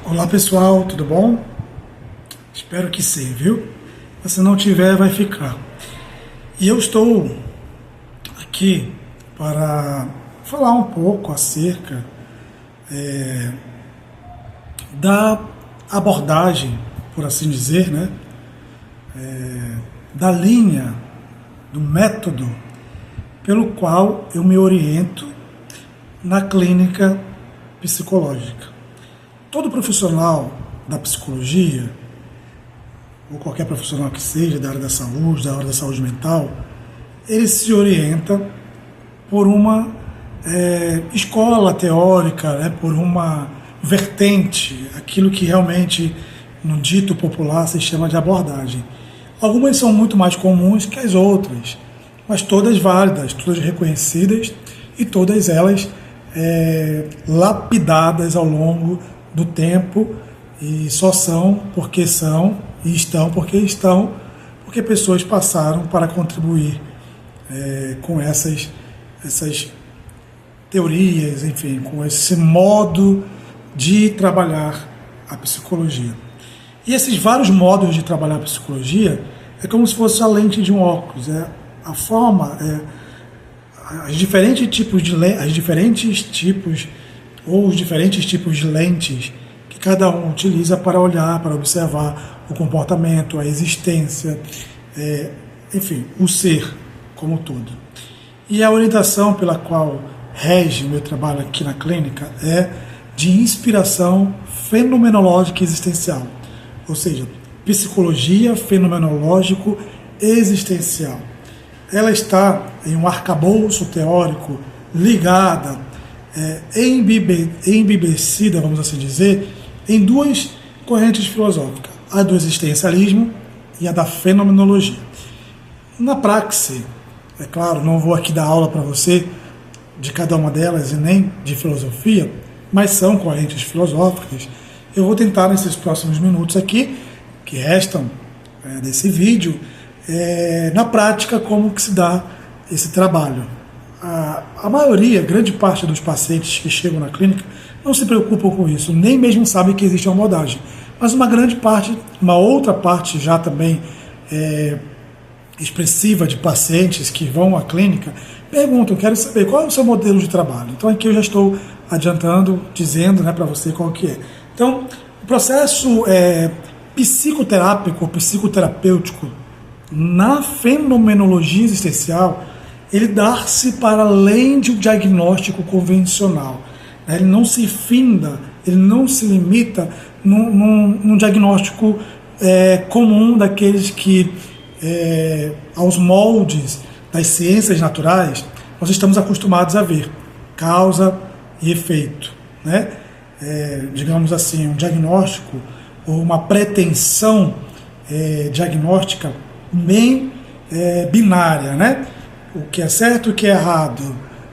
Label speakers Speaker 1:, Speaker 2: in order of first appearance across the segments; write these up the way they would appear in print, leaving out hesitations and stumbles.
Speaker 1: Olá pessoal, tudo bom? Espero que sim, viu? Mas se não tiver, vai ficar. E eu estou aqui para falar um pouco acerca da abordagem, por assim dizer, né? Da linha, do método pelo qual eu me oriento na clínica psicológica. Todo profissional da psicologia, ou qualquer profissional que seja, da área da área da saúde mental, ele se orienta por uma escola teórica, né, por uma vertente, aquilo que realmente, no dito popular, se chama de abordagem. Algumas são muito mais comuns que as outras, mas todas válidas, todas reconhecidas e todas elas lapidadas ao longo do tempo, e só são porque são, e estão porque pessoas passaram para contribuir com essas teorias, enfim, com esse modo de trabalhar a psicologia. E esses vários modos de trabalhar a psicologia é como se fosse a lente de um óculos, a forma, os diferentes tipos de lentes que cada um utiliza para olhar, para observar o comportamento, a existência, enfim, o ser como um todo. E a orientação pela qual rege o meu trabalho aqui na clínica é de inspiração fenomenológica existencial, ou seja, psicologia fenomenológico existencial. Ela está em um arcabouço teórico ligada, embebecida, vamos assim dizer, em duas correntes filosóficas, a do existencialismo e a da fenomenologia. Na praxe, é claro, não vou aqui dar aula para você de cada uma delas e nem de filosofia, mas são correntes filosóficas. Eu vou tentar, nesses próximos minutos aqui, que restam desse vídeo, na prática, como que se dá esse trabalho. A maioria, grande parte dos pacientes que chegam na clínica não se preocupam com isso, nem mesmo sabem que existe uma abordagem. Mas uma outra parte já também expressiva de pacientes que vão à clínica perguntam, quero saber qual é o seu modelo de trabalho. Então aqui eu já estou adiantando, dizendo, né, para você qual que é. Então, o processo psicoterápico ou psicoterapêutico na fenomenologia existencial, ele dá-se para além de um diagnóstico convencional. Ele não se finda, ele não se limita num diagnóstico comum daqueles que, aos moldes das ciências naturais, nós estamos acostumados a ver causa e efeito, né? Digamos assim, um diagnóstico ou uma pretensão diagnóstica bem binária, né? O que é certo e o que é errado.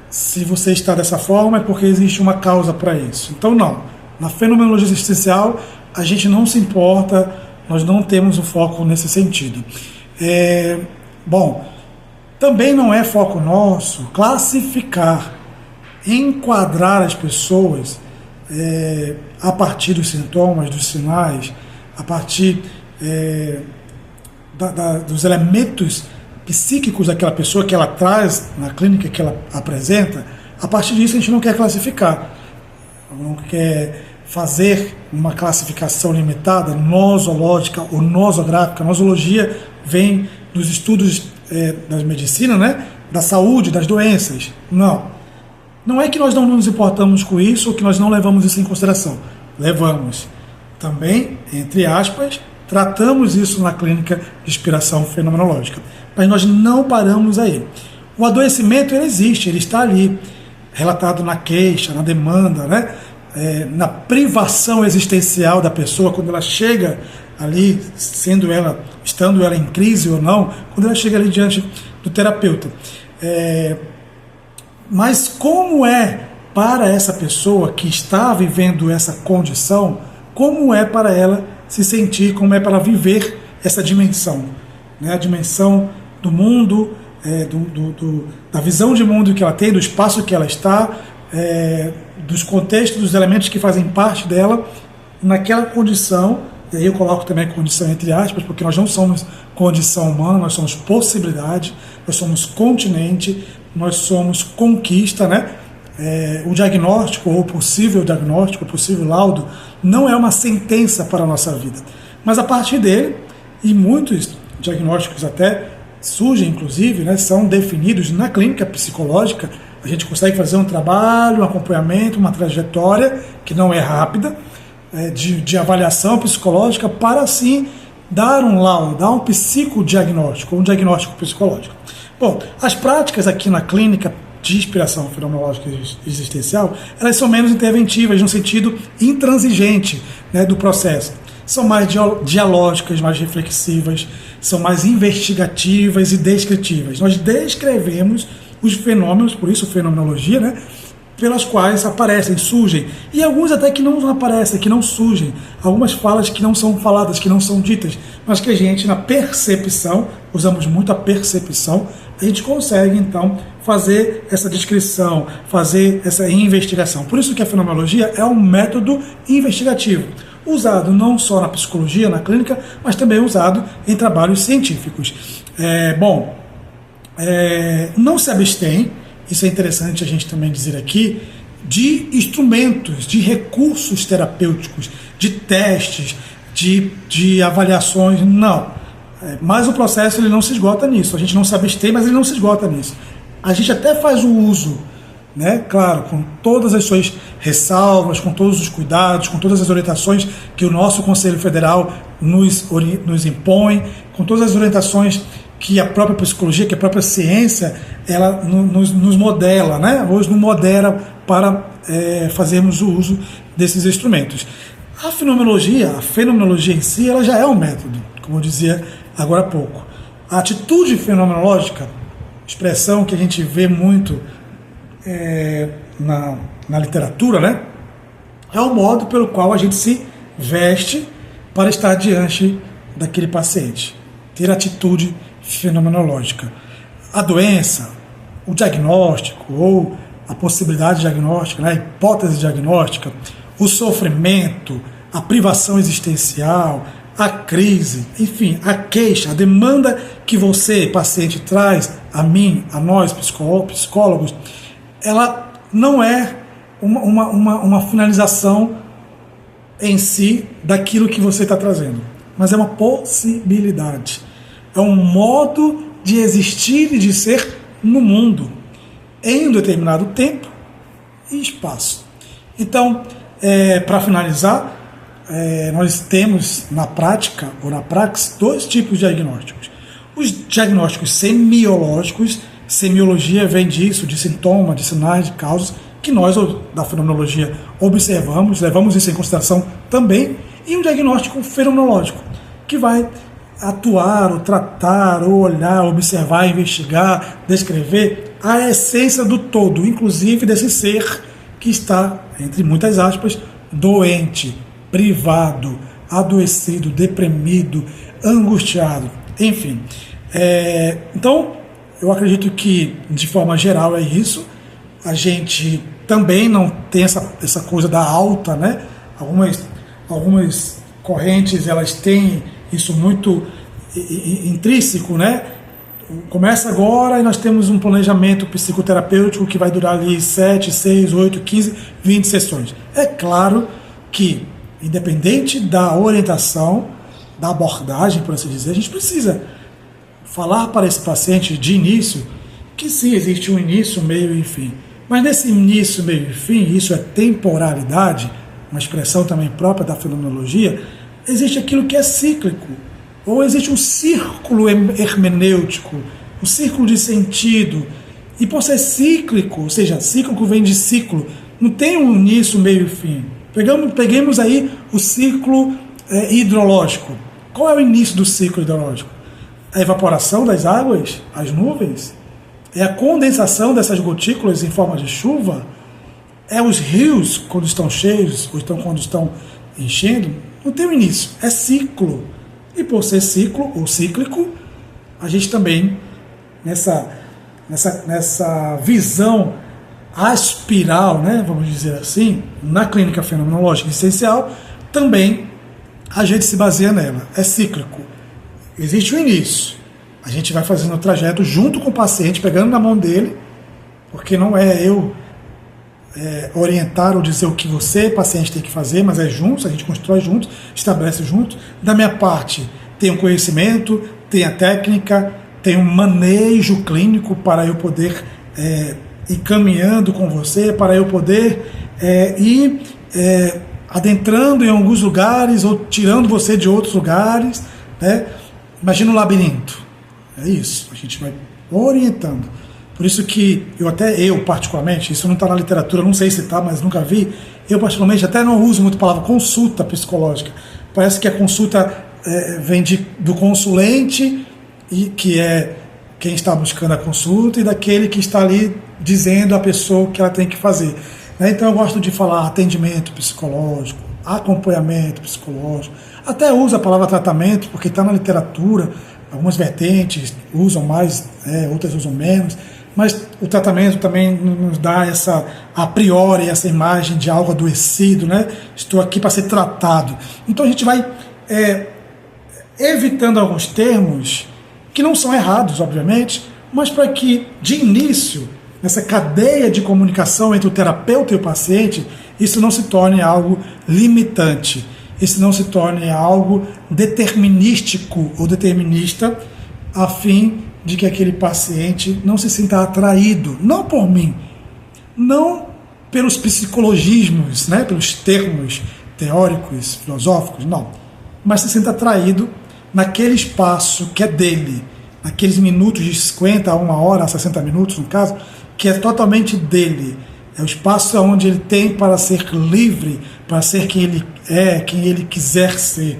Speaker 1: Se você está dessa forma é porque existe uma causa para isso. Então não, na fenomenologia existencial a gente não se importa, nós não temos o foco nesse sentido. Bom, também não é foco nosso classificar, enquadrar as pessoas a partir dos sintomas, dos sinais, a partir dos elementos psíquicos daquela pessoa que ela traz na clínica, que ela apresenta. A partir disso a gente não quer classificar, não quer fazer uma classificação limitada, nosológica ou nosográfica. A nosologia vem dos estudos da medicina, né? Da saúde, das doenças. Não é que nós não nos importamos com isso ou que nós não levamos isso em consideração. Levamos. Também, entre aspas, tratamos isso na clínica de inspiração fenomenológica. Mas nós não paramos aí. O adoecimento, ele existe, ele está ali, relatado na queixa, na demanda, né? Na privação existencial da pessoa, quando ela chega ali, estando ela em crise ou não, quando ela chega ali diante do terapeuta. Mas como é para essa pessoa que está vivendo essa condição, como é para ela se sentir, como é para ela viver essa dimensão, né? A dimensão do mundo, da visão de mundo que ela tem, do espaço que ela está, dos contextos, dos elementos que fazem parte dela, naquela condição, e aí eu coloco também a condição entre aspas, porque nós não somos condição humana, nós somos possibilidade, nós somos continente, nós somos conquista, né? O diagnóstico, ou possível diagnóstico, o possível laudo, não é uma sentença para a nossa vida. Mas a partir dele, e muitos diagnósticos até surgem, inclusive, né, são definidos na clínica psicológica, a gente consegue fazer um trabalho, um acompanhamento, uma trajetória, que não é rápida, de avaliação psicológica, para assim dar um laudo, dar um psicodiagnóstico, um diagnóstico psicológico. Bom, as práticas aqui na clínica de inspiração fenomenológica existencial, elas são menos interventivas, no sentido intransigente, né, do processo. São mais dialógicas, mais reflexivas, são mais investigativas e descritivas. Nós descrevemos os fenômenos, por isso fenomenologia, né, pelas quais aparecem, surgem, e alguns até que não aparecem, que não surgem, algumas falas que não são faladas, que não são ditas, mas que a gente, na percepção, usamos muito a percepção, a gente consegue então fazer essa descrição, fazer essa investigação. Por isso que a fenomenologia é um método investigativo, usado não só na psicologia, na clínica, mas também usado em trabalhos científicos. Não se abstém, isso é interessante a gente também dizer aqui, de instrumentos, de recursos terapêuticos, de testes, de avaliações, não. Mas o processo ele não se esgota nisso, a gente não se abstém, mas ele não se esgota nisso. A gente até faz o uso, né, claro, com todas as suas ressalvas, com todos os cuidados, com todas as orientações que o nosso Conselho Federal nos impõe, com todas as orientações que a própria psicologia, que a própria ciência, ela nos modela, né? Hoje nos modera para fazermos o uso desses instrumentos. A fenomenologia em si, ela já é um método, como eu dizia agora há pouco. A atitude fenomenológica, expressão que a gente vê muito na literatura, né? É o modo pelo qual a gente se veste para estar diante daquele paciente. Ter atitude fenomenológica. A doença, o diagnóstico ou a possibilidade diagnóstica, né, a hipótese diagnóstica, o sofrimento, a privação existencial, a crise, enfim, a queixa, a demanda que você, paciente, traz a mim, a nós, psicólogos, ela não é uma finalização em si daquilo que você está trazendo, mas é uma possibilidade. É um modo de existir e de ser no mundo, em um determinado tempo e espaço. Então, para finalizar, nós temos na prática, ou na praxis, dois tipos de diagnósticos. Os diagnósticos semiológicos, semiologia vem disso, de sintoma, de sinais, de causas, que nós, da fenomenologia, observamos, levamos isso em consideração também, e um diagnóstico fenomenológico, que vai atuar, ou tratar, ou olhar, observar, investigar, descrever a essência do todo, inclusive desse ser que está, entre muitas aspas, doente, privado, adoecido, deprimido, angustiado, enfim. Então, eu acredito que, de forma geral, é isso. A gente também não tem essa coisa da alta, né? Algumas correntes, elas têm isso muito intrínseco, né? Começa agora e nós temos um planejamento psicoterapêutico que vai durar ali 7, 6, 8, 15, 20 sessões. É claro que, independente da orientação, da abordagem, por assim dizer, a gente precisa falar para esse paciente de início que sim, existe um início, meio e fim. Mas nesse início, meio e fim, isso é temporalidade, uma expressão também própria da fenomenologia, existe aquilo que é cíclico, ou existe um círculo hermenêutico, um círculo de sentido, e por ser cíclico, ou seja, cíclico vem de ciclo, não tem um início, meio e fim. Peguemos aí o ciclo hidrológico. Qual é o início do ciclo hidrológico? A evaporação das águas, as nuvens? É a condensação dessas gotículas em forma de chuva? É os rios quando estão cheios, ou então quando estão enchendo? Não tem um início, é ciclo. E por ser ciclo ou cíclico, a gente também, nessa visão aspiral, né, vamos dizer assim, na clínica fenomenológica existencial, também a gente se baseia nela. É cíclico. Existe o início. A gente vai fazendo o trajeto junto com o paciente, pegando na mão dele, porque não é eu orientar ou dizer o que você, paciente, tem que fazer, mas é juntos, a gente constrói juntos, estabelece juntos. Da minha parte, tem o conhecimento, tem a técnica, tem um manejo clínico para eu poder ir caminhando com você, para eu poder ir adentrando em alguns lugares ou tirando você de outros lugares, né? Imagina um labirinto. É isso, a gente vai orientando. Por isso que eu particularmente, isso não está na literatura, não sei se está, mas nunca vi, eu particularmente até não uso muito a palavra consulta psicológica. Parece que a consulta vem do consulente, e que é quem está buscando a consulta, e daquele que está ali dizendo à pessoa o que ela tem que fazer. Então eu gosto de falar atendimento psicológico, acompanhamento psicológico, até uso a palavra tratamento, porque está na literatura, algumas vertentes usam mais, outras usam menos, mas o tratamento também nos dá a priori, essa imagem de algo adoecido, né? Estou aqui para ser tratado. Então a gente vai evitando alguns termos que não são errados, obviamente, mas para que, de início, nessa cadeia de comunicação entre o terapeuta e o paciente, isso não se torne algo limitante, isso não se torne algo determinístico ou determinista, a fim de que aquele paciente não se sinta atraído, não por mim, não pelos psicologismos, né, pelos termos teóricos, filosóficos, não, mas se sinta atraído naquele espaço que é dele, naqueles minutos de 50 a 1 hora, a 60 minutos no caso, que é totalmente dele. É o espaço onde ele tem para ser livre, para ser quem ele é, quem ele quiser ser.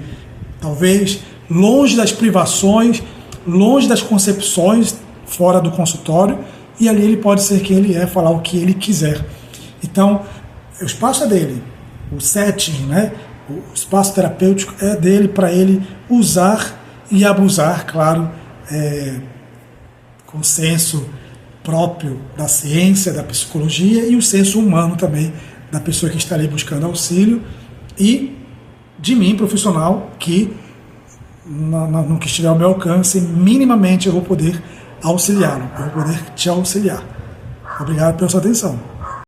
Speaker 1: Talvez longe das privações, longe das concepções, fora do consultório, e ali ele pode ser quem ele é, falar o que ele quiser. Então, o espaço é dele, o setting, né? O espaço terapêutico é dele para ele usar e abusar, claro, com senso próprio da ciência, da psicologia e o senso humano também da pessoa que está ali buscando auxílio e de mim, profissional, que no que estiver ao meu alcance, minimamente eu vou poder auxiliá-lo, eu vou poder te auxiliar. Obrigado pela sua atenção.